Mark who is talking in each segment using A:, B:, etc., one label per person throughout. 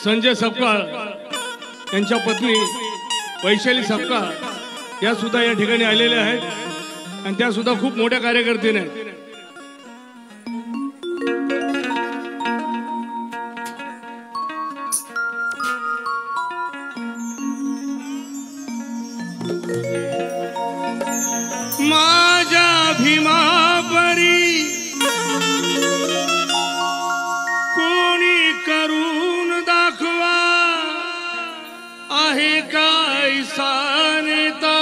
A: संजय सपकाळ यांच्या पत्नी वैशाली सपकाळ या सुद्धा या ठिकाणी आलेल्या आहेत आणि त्या सुद्धा खूप मोठ्या कार्यकर्त्या आहेत। माझ्या भीमापरी कोणी करून दाखवा आहे कायसा नेता,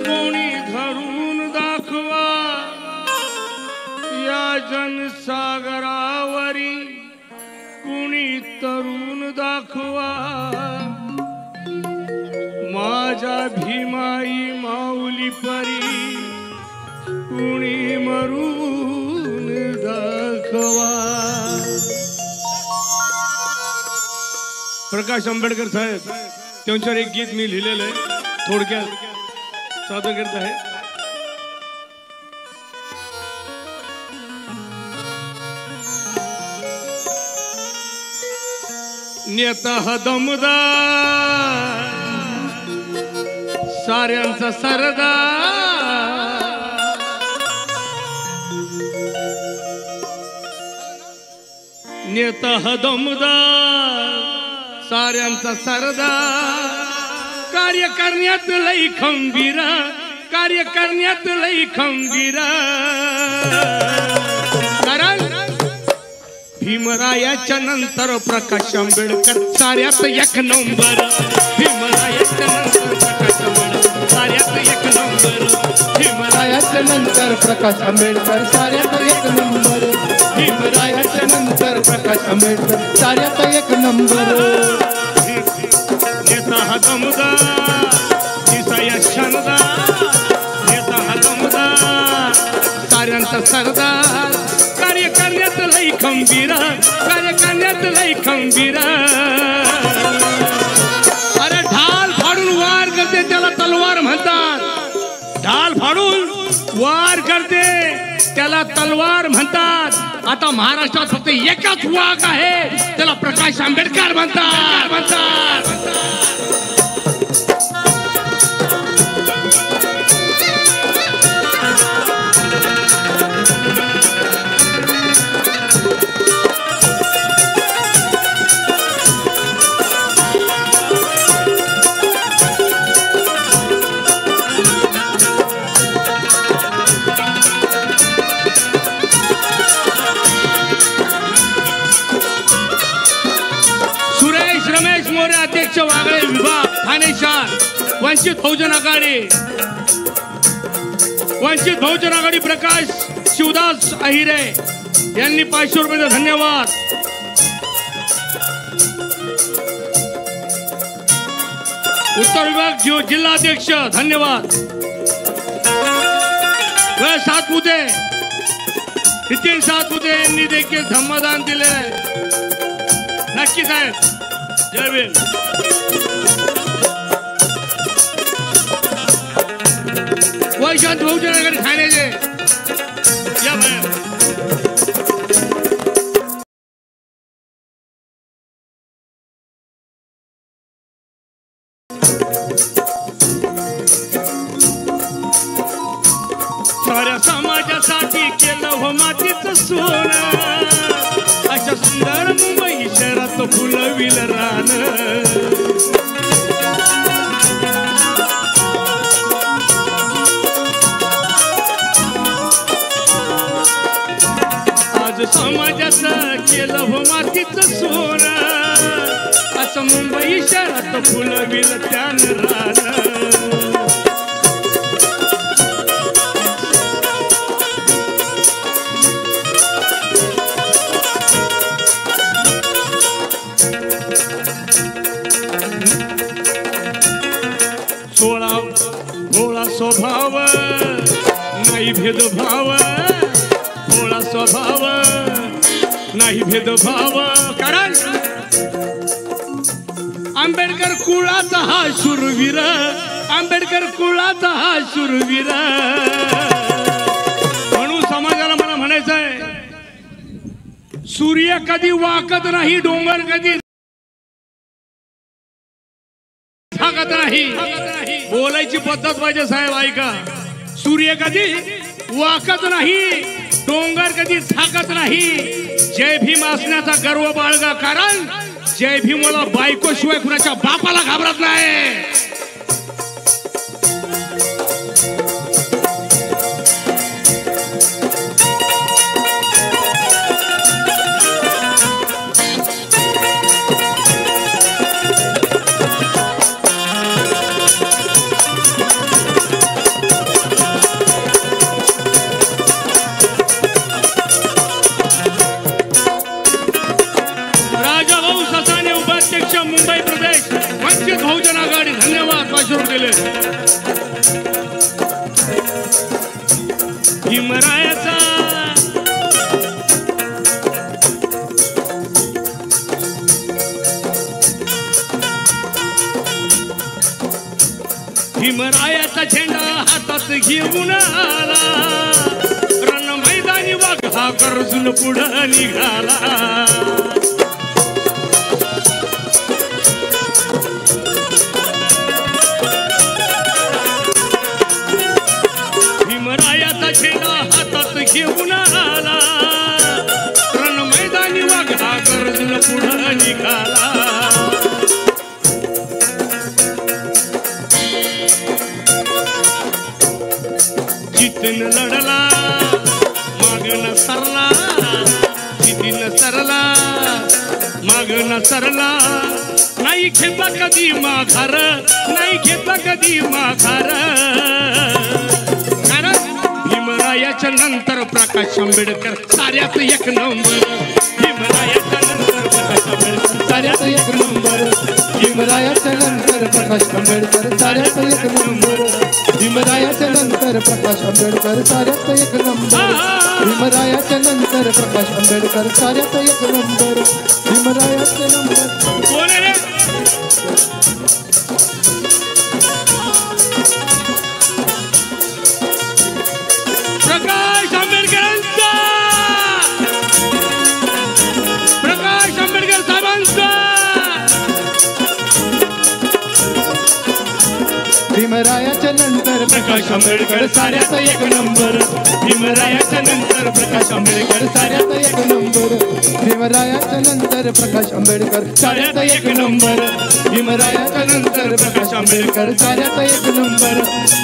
A: कोणी धरून दाखवा या जनसागरावरी कोणी तरुण दाखवा। माझ्या भीमाई माऊली परी कुणी मरून दाखवा। प्रकाश आंबेडकर साहेब त्यांच्यावर एक गीत मी लिहिलेलं आहे, थोडक्यात सादर करत आहे। नेता हा दमदार साऱ्यांचा सरदार, नेता हा दमदार साऱ्यांचा सरदार, कार्य करण्यात लई खंबीर, कार्य करण्यात लई खंबीर। कारण भीमरायाच्या नंतर प्रकाश आंबेडकर साऱ्यात एक नंबर, भीमरायाच्या नंतर प्रकाश आंबेडकर साऱ्यात एक नंबर, भीमरायाच्या नंतर प्रकाश आंबेडकर साऱ्यात एक नंबर, भीमरायाच्या नंतर प्रकाश आंबेडकर साऱ्यात एक नंबर। नेता हा दमदार दिसाया शानदार, नेता हा दमदार साऱ्यांचा सरदार, कार्य करण्यात लई खंबीर, कार्य करण्यात लई खंबीर। अरे ढाल फाडून वार करते त्याला तलवार म्हणतात, ढाल फाडून वार करते त्याला तलवार म्हणतात। आता महाराष्ट्रात फक्त एकच वाघ आहे त्याला प्रकाश आंबेडकर म्हणतात। अध्यक्ष वागळे विभाग ठाणे शहर वंचित बहुजन आघाडी, वंचित बहुजन आघाडी प्रकाश शिवदास अहिरे यांनी 500 रुपये धन्यवाद। उत्तर विभाग जिल्हाध्यक्ष धन्यवाद। सातपुते नितीन सातपुते यांनी देखील धम्मदान दिले। नक्की साहेब जय भीम। वैशांत बहुजन आघाडी ठाण्याचे या भाई साऱ्या समाजासाठी केलं हो मातीचं सोनं, अशा सुंदर मुंबई शहरात फुलविल रान। आज समाजाचं केलं हो मातीचं सोनं, असं मुंबई शहरात फुलविल त्यान रान। भोळा स्वभाव नाही भेदभाव, भोळा स्वभाव नाही भेदभाव। कारण आंबेडकर कुळाचा हा शूरवीर, आंबेडकर कुळाचा हा शूरवीर। म्हणून समाजाला मला म्हणायचं आहे, सूर्य कधी वाकत नाही, डोंगर कधी नाही. बोलायची पद्धत पाहिजे साहेब. ऐका, सूर्य कधी वाकत नाही, डोंगर कधी झाकत नाही. जय भीम असण्याचा गर्व बाळगा, कारण जय भीमला बायको शिवाय कुणाच्या बापाला घाबरत नाही. मुंबई प्रदेश वंचित बहुजन आघाडी. धन्यवाद. वाशरून दिले. भीमरायाचा भीमरायाचा झेंडा हातात घेऊन आला, रण मैदानी वाघा गरजून पुढं निघाला. झेंडा हातात घेऊन आला, रण मैदानी वाघा गरजून पुढं निघाला. जितीन लढला मागन सरला, जितीन सरला मागन सरला. नाही घेतला कधी माघार, नाही घेतला कधी माघार. भीमरायाच्या नंतर प्रकाश आंबेडकर साऱ्यात एक नंबर. भीमरायाच्या नंतर प्रकाश आंबेडकर साऱ्यात एक नंबर. भीमरायाच्या नंतर प्रकाश आंबेडकर साऱ्यात एक नंबर. भीमरायाच्या नंतर प्रकाश आंबेडकर साऱ्यात एक नंबर. भीमरायाच्या नंतर प्रकाश आंबेडकर साऱ्यात एक नंबर. भीमरायाच्या नंतर कोण आहे रे? प्रकाश आंबेडकरांचा, प्रकाश आंबेडकर साहेबांचा. भीमरायाच्या नंतर प्रकाश आंबेडकर साऱ्यात एक नंबर. भीमरायाच्या नंतर प्रकाश आंबेडकर साऱ्यात एक नंबर. भीमरायाच्या नंतर प्रकाश आंबेडकर साऱ्यात एक नंबर. भीमरायाच्या नंतर प्रकाश आंबेडकर साऱ्यात एक नंबर.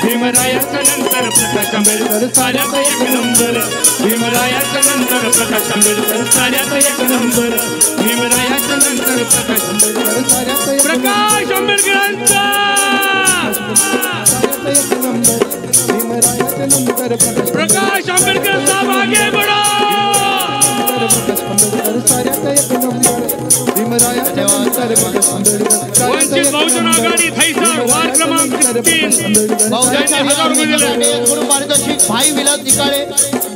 A: भीमरायाच्या नंतर प्रकाश आंबेडकर साऱ्यात एक नंबर. भीमरायाच्या नंतर प्रकाश आंबेडकर साऱ्यात एक नंबर. भीमरायाच्या नंतर प्रकाश आंबेडकर साऱ्यात एक नंबर. प्रकाश आंबेडकरांचा प्रकाश आंबेडकर साहब आगे बढ़ो. वंचित बहुजन आघाडी थैसर वार्ड क्रमांक 3
B: गुरु पारितोषिक भाई विलास निकाळे,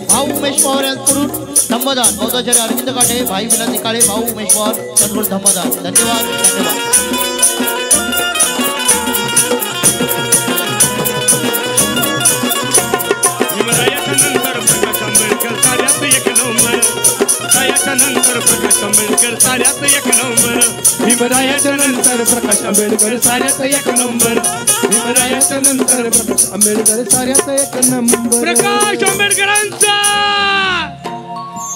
B: भाऊ उमेश पवार यांच्याकडून धम्मदान. बौद्धाचार्य अरविंद काटे, भाई विलास निकाळे, भाऊ उमेश पवार यांच्याकडून धम्मदान. धन्यवाद. धन्यवाद.
A: नंतर प्रकाश आंबेडकर साऱ्यात एक नंबर. भीमरायाच्या नंतर प्रकाश आंबेडकर साऱ्यात एक नंबर. भीमरायाच्या नंतर प्रकाश आंबेडकर साऱ्यात एक नंबर. प्रकाश आंबेडकरांचा,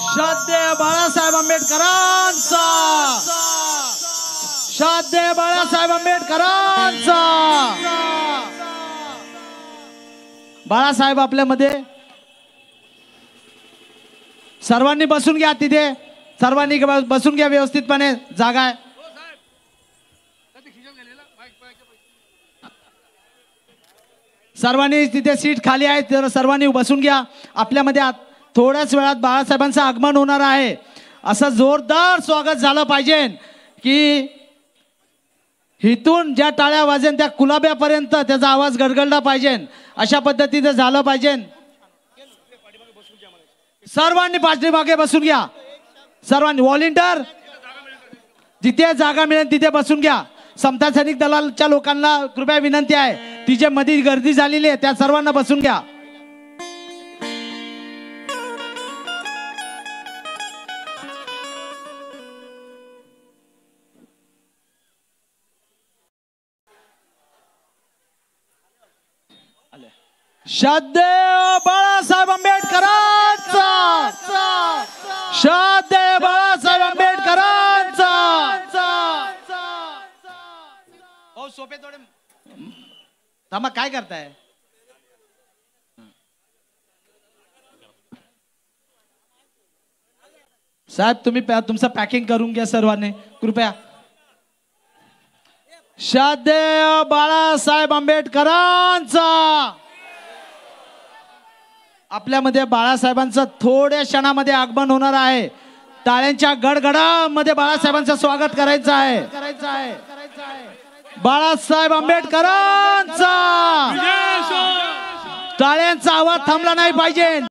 B: श्रद्धेय बाळासाहेब आंबेडकरांचा, श्रद्धेय बाळासाहेब आंबेडकरांचा. बाळासाहेब आपल्यामध्ये. सर्वांनी बसून घ्या. तिथे सर्वांनी बसून घ्या व्यवस्थितपणे. जागा आहे. सर्वांनी तिथे सीट खाली आहे, तर सर्वांनी बसून घ्या. आपल्यामध्ये थोड्याच वेळात बाळासाहेबांचं आगमन होणार आहे. असं जोरदार स्वागत झालं पाहिजे की इथून ज्या टाळ्या वाजेन त्या कुलाब्यापर्यंत त्याचा आवाज गडगडला पाहिजे. अशा पद्धतीने झालं पाहिजे. सर्वांनी पाठीमागे बसून घ्या. सर्वांनी व्हॉलेंटियर जिथे जागा मिळेल तिथे बसून घ्या. समता सैनिक दलाच्या लोकांना कृपया विनंती आहे, तिचे मध्ये गर्दी झालेली आहे, त्या सर्वांना बसून घ्या. श्रद्धेय बाळासाहेब आंबेडकरांचा, श्रद्धेय बाळासाहेब आंबेडकरांचा. हो सोपे थोडे थांबा, काय करताय? साहेब तुम्ही तुमचं पॅकिंग करून घ्या सर्वांनी कृपया. श्रद्धेय बाळासाहेब आंबेडकरांचा. आपल्यामध्ये बाळासाहेबांचं थोड्या क्षणामध्ये आगमन होणार आहे. टाळ्यांच्या गडगडामध्ये बाळासाहेबांचं स्वागत करायचं आहे. बाळासाहेब आंबेडकरांचा. टाळ्यांचा आवाज थांबला नाही पाहिजे.